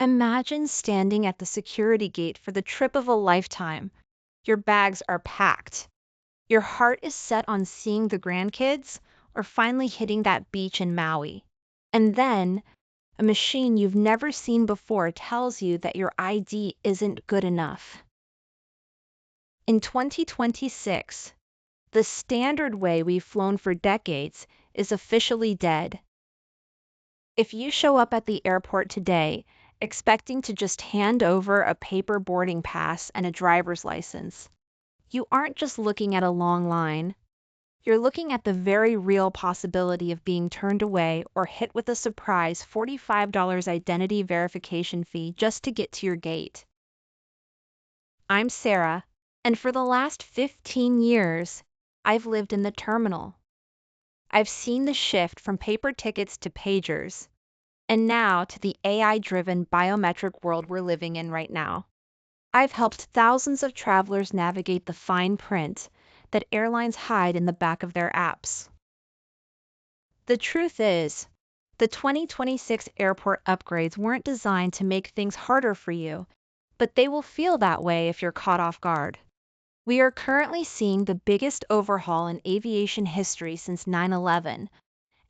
Imagine standing at the security gate for the trip of a lifetime. Your bags are packed. Your heart is set on seeing the grandkids or finally hitting that beach in Maui. And then a machine you've never seen before tells you that your ID isn't good enough. In 2026, the standard way we've flown for decades is officially dead. If you show up at the airport today expecting to just hand over a paper boarding pass and a driver's license, you aren't just looking at a long line. You're looking at the very real possibility of being turned away or hit with a surprise $45 identity verification fee just to get to your gate. I'm Sarah, and for the last 15 years, I've lived in the terminal. I've seen the shift from paper tickets to pagers, and now to the AI-driven biometric world we're living in right now. I've helped thousands of travelers navigate the fine print that airlines hide in the back of their apps. The truth is, the 2026 airport upgrades weren't designed to make things harder for you, but they will feel that way if you're caught off guard. We are currently seeing the biggest overhaul in aviation history since 9/11,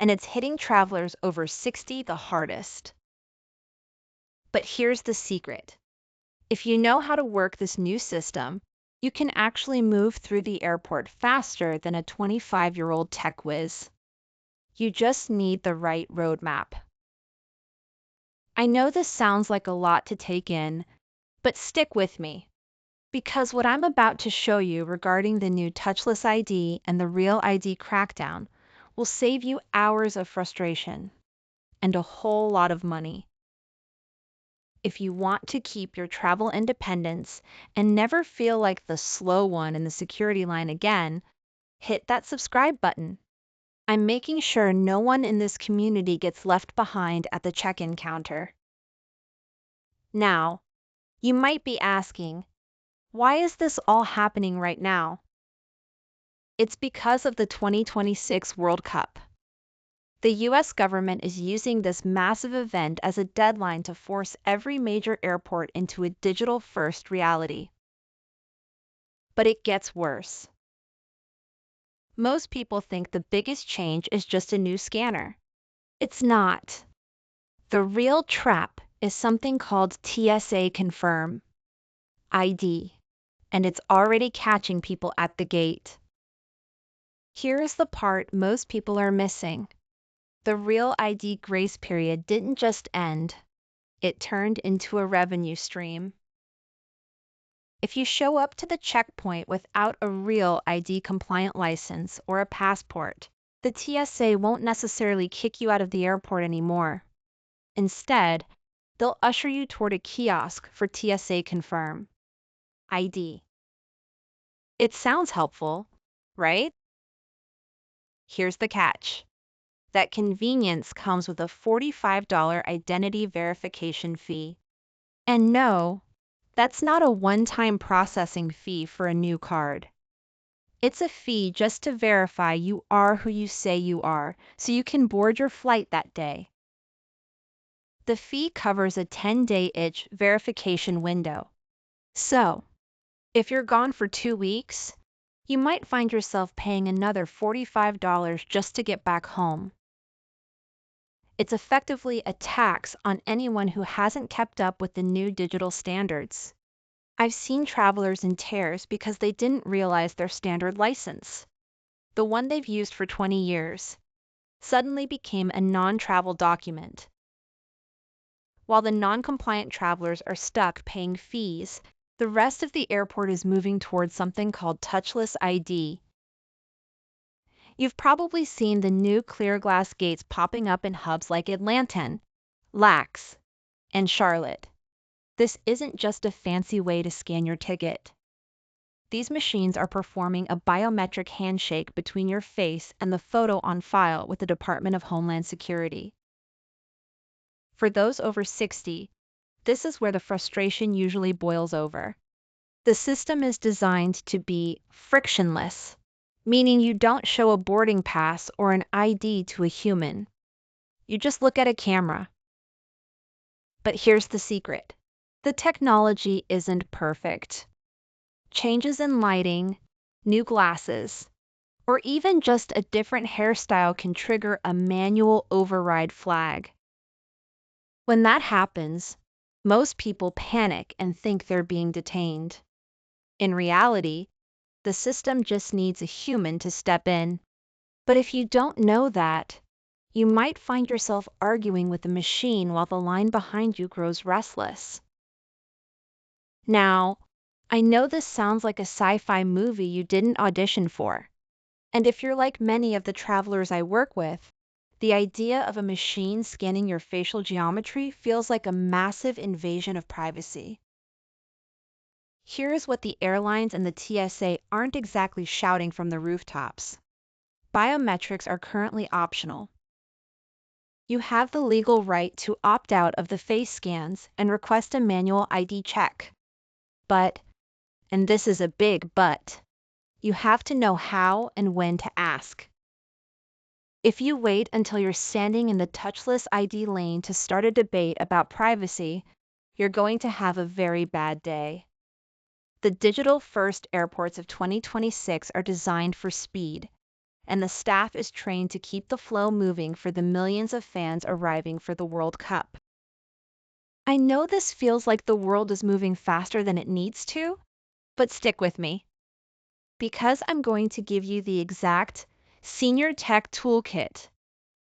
and it's hitting travelers over 60 the hardest. But here's the secret. If you know how to work this new system, you can actually move through the airport faster than a 25-year-old tech whiz. You just need the right roadmap. I know this sounds like a lot to take in, but stick with me, because what I'm about to show you regarding the new touchless ID and the Real ID crackdown will save you hours of frustration and a whole lot of money. If you want to keep your travel independence and never feel like the slow one in the security line again, hit that subscribe button. I'm making sure no one in this community gets left behind at the check-in counter. Now, you might be asking, why is this all happening right now? It's because of the 2026 World Cup. The US government is using this massive event as a deadline to force every major airport into a digital-first reality. But it gets worse. Most people think the biggest change is just a new scanner. It's not. The real trap is something called TSA Confirm ID, and it's already catching people at the gate. Here's the part most people are missing. The Real ID grace period didn't just end, it turned into a revenue stream. If you show up to the checkpoint without a Real ID compliant license or a passport, the TSA won't necessarily kick you out of the airport anymore. Instead, they'll usher you toward a kiosk for TSA Confirm ID. It sounds helpful, right? Here's the catch. That convenience comes with a $45 identity verification fee. And no, that's not a one-time processing fee for a new card. It's a fee just to verify you are who you say you are, so you can board your flight that day. The fee covers a 10-day-ish verification window. So, if you're gone for 2 weeks, you might find yourself paying another $45 just to get back home. It's effectively a tax on anyone who hasn't kept up with the new digital standards. I've seen travelers in tears because they didn't realize their standard license, the one they've used for 20 years, suddenly became a non-travel document. While the non-compliant travelers are stuck paying fees, the rest of the airport is moving towards something called touchless ID. You've probably seen the new clear glass gates popping up in hubs like Atlanta, LAX, and Charlotte. This isn't just a fancy way to scan your ticket. These machines are performing a biometric handshake between your face and the photo on file with the Department of Homeland Security. For those over 60, this is where the frustration usually boils over. The system is designed to be frictionless, meaning you don't show a boarding pass or an ID to a human. You just look at a camera. But here's the secret. The technology isn't perfect. Changes in lighting, new glasses, or even just a different hairstyle can trigger a manual override flag. When that happens, most people panic and think they're being detained. In reality, the system just needs a human to step in. But if you don't know that, you might find yourself arguing with the machine while the line behind you grows restless. Now, I know this sounds like a sci-fi movie you didn't audition for. And if you're like many of the travelers I work with, the idea of a machine scanning your facial geometry feels like a massive invasion of privacy. Here's what the airlines and the TSA aren't exactly shouting from the rooftops. Biometrics are currently optional. You have the legal right to opt out of the face scans and request a manual ID check. But, and this is a big but, you have to know how and when to ask. If you wait until you're standing in the touchless ID lane to start a debate about privacy, you're going to have a very bad day. The digital-first airports of 2026 are designed for speed, and the staff is trained to keep the flow moving for the millions of fans arriving for the World Cup. I know this feels like the world is moving faster than it needs to, but stick with me, because I'm going to give you the exact Senior Tech Toolkit.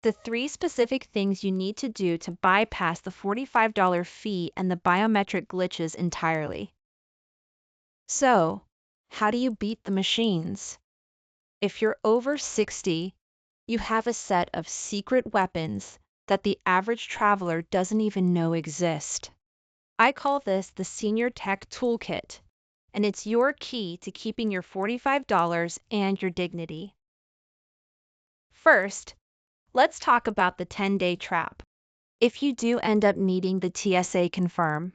The 3 specific things you need to do to bypass the $45 fee and the biometric glitches entirely. So, how do you beat the machines? If you're over 60, you have a set of secret weapons that the average traveler doesn't even know exist. I call this the Senior Tech Toolkit, and it's your key to keeping your $45 and your dignity. First, let's talk about the 10-day trap. If you do end up needing the TSA confirm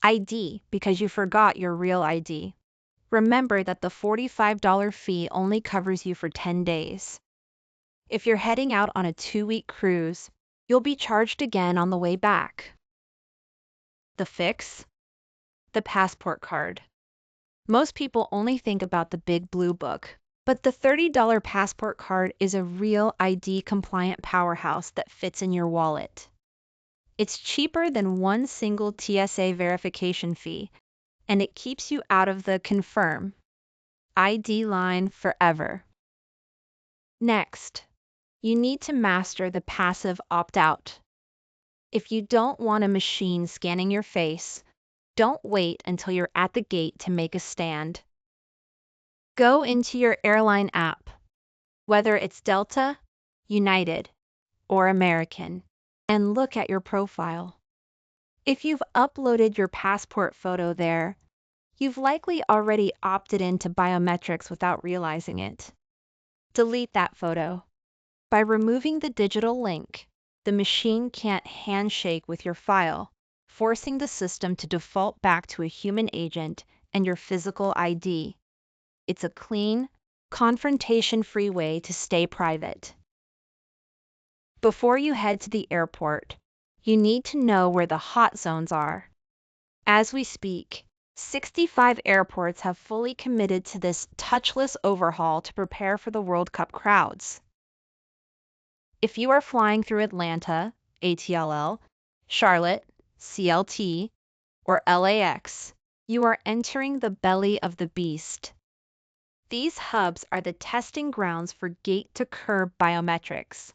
ID because you forgot your real ID, remember that the $45 fee only covers you for 10 days. If you're heading out on a 2-week cruise, you'll be charged again on the way back. The fix? The passport card. Most people only think about the big blue book, but the $30 passport card is a real ID-compliant powerhouse that fits in your wallet. It's cheaper than one single TSA verification fee, and it keeps you out of the confirm ID line forever. Next, you need to master the passive opt-out. If you don't want a machine scanning your face, don't wait until you're at the gate to make a stand. Go into your airline app, whether it's Delta, United, or American, and look at your profile. If you've uploaded your passport photo there, you've likely already opted into biometrics without realizing it. Delete that photo. By removing the digital link, the machine can't handshake with your file, forcing the system to default back to a human agent and your physical ID. It's a clean, confrontation-free way to stay private. Before you head to the airport, you need to know where the hot zones are. As we speak, 65 airports have fully committed to this touchless overhaul to prepare for the World Cup crowds. If you are flying through Atlanta, ATLL, Charlotte, CLT, or LAX, you are entering the belly of the beast. These hubs are the testing grounds for gate-to-curb biometrics.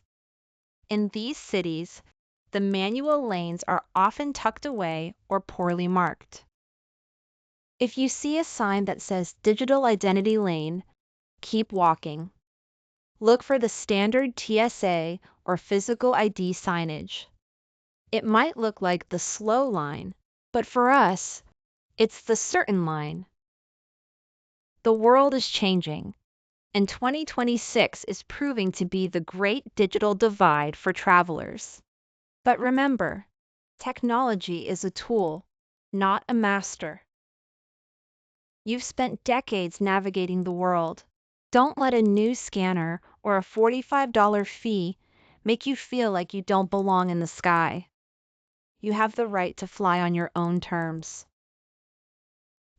In these cities, the manual lanes are often tucked away or poorly marked. If you see a sign that says Digital Identity Lane, keep walking. Look for the standard TSA or physical ID signage. It might look like the slow line, but for us, it's the certain line. The world is changing, and 2026 is proving to be the great digital divide for travelers. But remember, technology is a tool, not a master. You've spent decades navigating the world. Don't let a new scanner or a $45 fee make you feel like you don't belong in the sky. You have the right to fly on your own terms.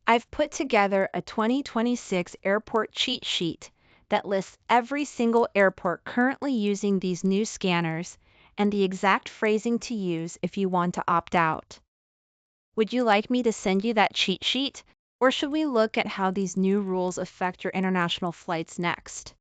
I've put together a 2026 airport cheat sheet that lists every single airport currently using these new scanners and the exact phrasing to use if you want to opt out. Would you like me to send you that cheat sheet, or should we look at how these new rules affect your international flights next?